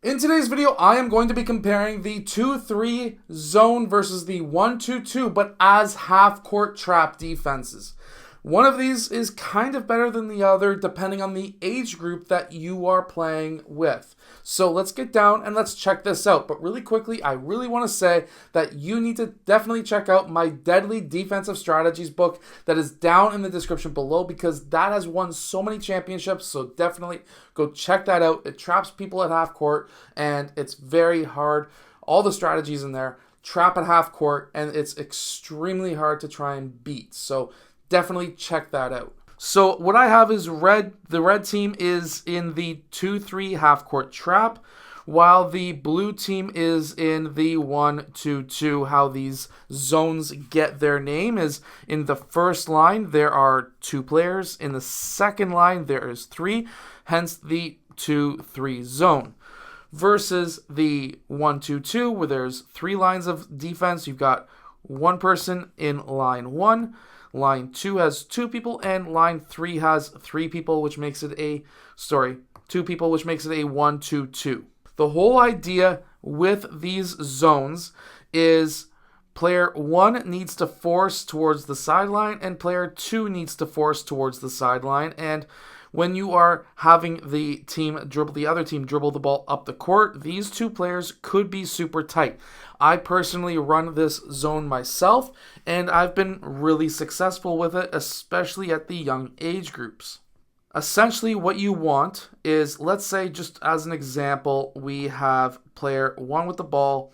In today's video, I am going to be comparing the 2-3 zone versus the 1-2-2, but as half-court trap defenses. One of these is kind of better than the other depending on the age group that you are playing with. So let's get down and let's check this out. But really quickly, I really want to say that you need to definitely check out my Deadly Defensive Strategies book that is down in the description below because that has won so many championships. So definitely go check that out. It traps people at half court and it's very hard. All the strategies in there trap at half court and it's extremely hard to try and beat. So definitely check that out. So what I have is red. The red team is in the 2-3 half-court trap, while the blue team is in the 1-2-2. How these zones get their name is in the first line, there are 2 players. In the second line, there is 3, hence the 2-3 zone. Versus the 1-2-2, where there's 3 lines of defense. You've got 1 person in line 1. Line 2 has 2 people, and line 3 has 3 people, which makes it 2 people, which makes it a 1-2-2. The whole idea with these zones is player 1 needs to force towards the sideline, and player 2 needs to force towards the sideline, and when you are having the other team dribble the ball up the court, these 2 players could be super tight. I personally run this zone myself, and I've been really successful with it, especially at the young age groups. Essentially, what you want is, let's say, just as an example, we have player 1 with the ball,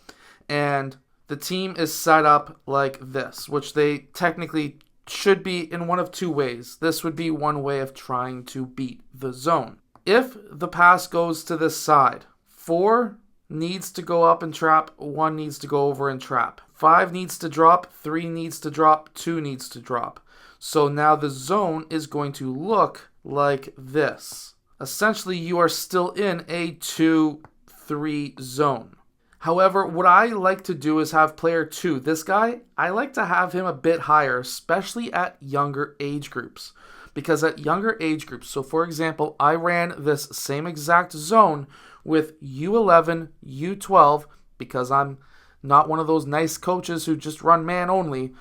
and the team is set up like this, which they technically should be in one of 2 ways. This would be one way of trying to beat the zone. If the pass goes to this side, 4 needs to go up and trap, 1 needs to go over and trap. 5 needs to drop, 3 needs to drop, 2 needs to drop. So now the zone is going to look like this. Essentially, you are still in a 2-3 zone. However, what I like to do is have player 2, this guy, I like to have him a bit higher, especially at younger age groups. Because at younger age groups, so for example, I ran this same exact zone with U11, U12, because I'm not one of those nice coaches who just run man only.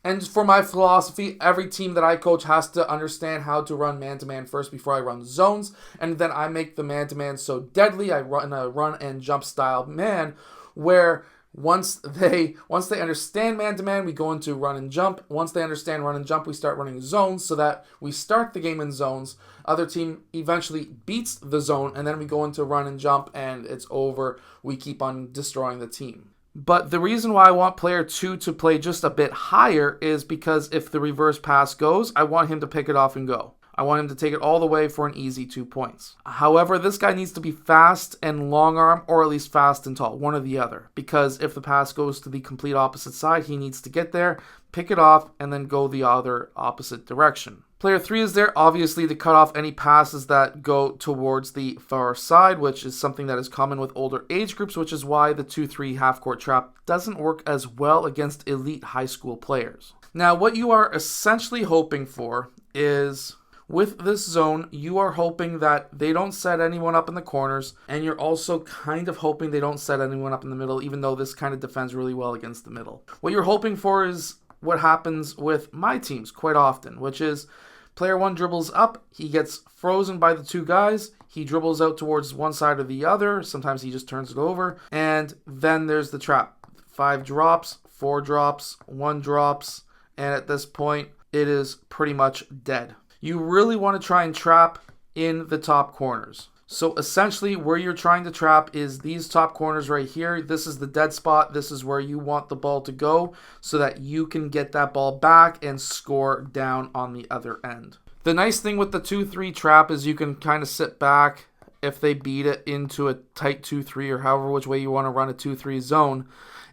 And for my philosophy, every team that I coach has to understand how to run man-to-man first before I run zones. And then I make the man-to-man so deadly. I run a run and jump style man where once they understand man-to-man, we go into run and jump. Once they understand run and jump, we start running zones so that we start the game in zones. Other team eventually beats the zone, and then we go into run and jump, and it's over. We keep on destroying the team. But the reason why I want player 2 to play just a bit higher is because if the reverse pass goes, I want him to pick it off and go. I want him to take it all the way for an easy 2 points. However, this guy needs to be fast and long arm, or at least fast and tall, one or the other. Because if the pass goes to the complete opposite side, he needs to get there, pick it off, and then go the other opposite direction. Player 3 is there, obviously, to cut off any passes that go towards the far side, which is something that is common with older age groups, which is why the 2-3 half-court trap doesn't work as well against elite high school players. Now, what you are essentially hoping for is, with this zone, you are hoping that they don't set anyone up in the corners, and you're also kind of hoping they don't set anyone up in the middle, even though this kind of defends really well against the middle. What you're hoping for is what happens with my teams quite often, which is player 1 dribbles up, he gets frozen by the 2 guys, he dribbles out towards one side or the other, sometimes he just turns it over, and then there's the trap. 5 drops, 4 drops, 1 drops, and at this point, it is pretty much dead. You really want to try and trap in the top corners. So essentially where you're trying to trap is these top corners right here. This is the dead spot. This is where you want the ball to go so that you can get that ball back and score down on the other end. The nice thing with the 2-3 trap is you can kind of sit back if they beat it into a tight 2-3 or however which way you want to run a 2-3 zone.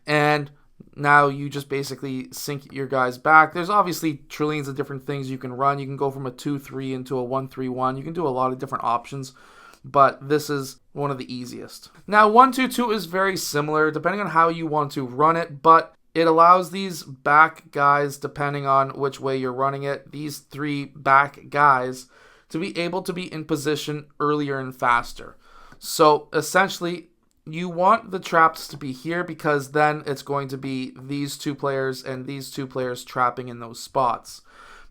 And now you just basically sink your guys back. There's obviously trillions of different things you can run. You can go from a 2-3 into a 1-3-1. You can do a lot of different options, but this is one of the easiest. Now, 1-2-2 is very similar depending on how you want to run it, but it allows these back guys, depending on which way you're running it, these 3 back guys to be able to be in position earlier and faster. So essentially, you want the traps to be here because then it's going to be these two players and these two players trapping in those spots.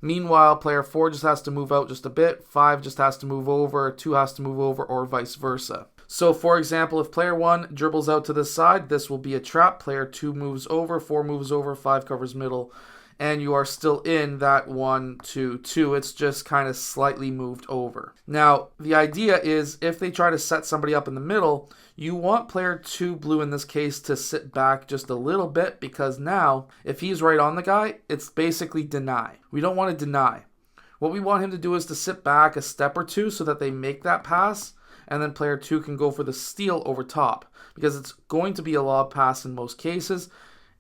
Meanwhile, player 4 just has to move out just a bit, 5 just has to move over, 2 has to move over, or vice versa. So for example, if player 1 dribbles out to this side, this will be a trap. Player 2 moves over, 4 moves over, 5 covers middle, and you are still in that 1, 2, 2. It's just kind of slightly moved over. Now, the idea is if they try to set somebody up in the middle, you want player 2 blue in this case to sit back just a little bit, because now if he's right on the guy, it's basically deny. We don't want to deny. What we want him to do is to sit back a step or two so that they make that pass, and then player 2 can go for the steal over top, because it's going to be a lob pass in most cases.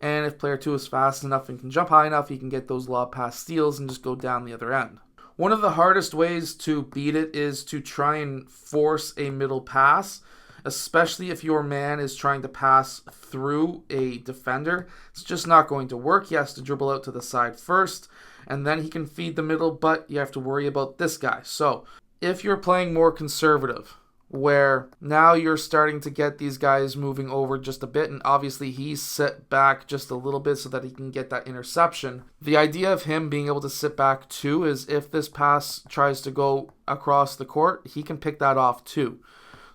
And if player 2 is fast enough and can jump high enough, he can get those lob pass steals and just go down the other end. One of the hardest ways to beat it is to try and force a middle pass, especially if your man is trying to pass through a defender. It's just not going to work. He has to dribble out to the side first, and then he can feed the middle, but you have to worry about this guy. So if you're playing more conservative, where now you're starting to get these guys moving over just a bit, and obviously he's set back just a little bit so that he can get that interception. The idea of him being able to sit back too is if this pass tries to go across the court, he can pick that off too.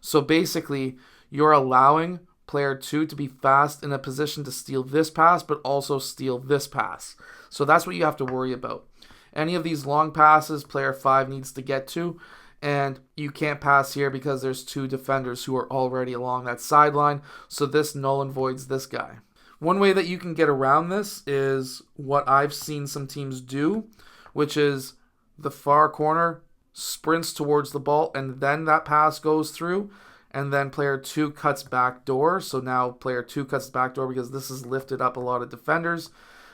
So basically, you're allowing player 2 to be fast in a position to steal this pass, but also steal this pass. So that's what you have to worry about. Any of these long passes, player 5 needs to get to, and you can't pass here because there's 2 defenders who are already along that sideline, so this null and voids this guy. One way that you can get around this is what I've seen some teams do, which is the far corner sprints towards the ball, and then that pass goes through, and then player 2 cuts back door. So now player 2 cuts back door because this has lifted up a lot of defenders,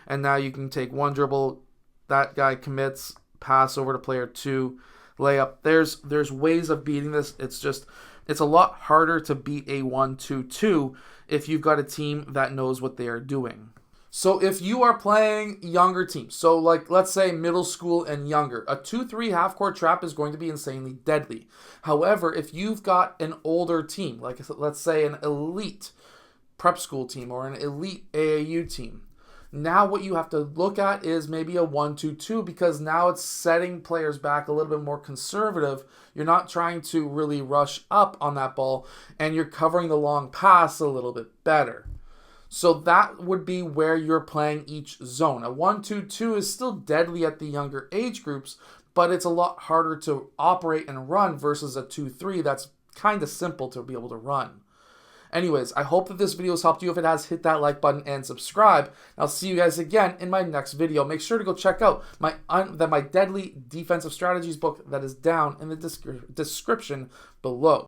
and now you can take one dribble, that guy commits, pass over to player 2, layup. There's ways of beating this. It's a lot harder to beat a 1-2-2 if you've got a team that knows what they are doing. So if you are playing younger teams, so like let's say middle school and younger, a 2-3 half-court trap is going to be insanely deadly. However, if you've got an older team, like let's say an elite prep school team or an elite AAU team, now what you have to look at is maybe a 1-2-2, because now it's setting players back a little bit more conservative. You're not trying to really rush up on that ball, and you're covering the long pass a little bit better. So that would be where you're playing each zone. A 1-2-2 is still deadly at the younger age groups, but it's a lot harder to operate and run versus a 2-3 that's kind of simple to be able to run. Anyways, I hope that this video has helped you. If it has, hit that like button and subscribe. I'll see you guys again in my next video. Make sure to go check out my Deadly Defensive Strategies book that is down in the description below.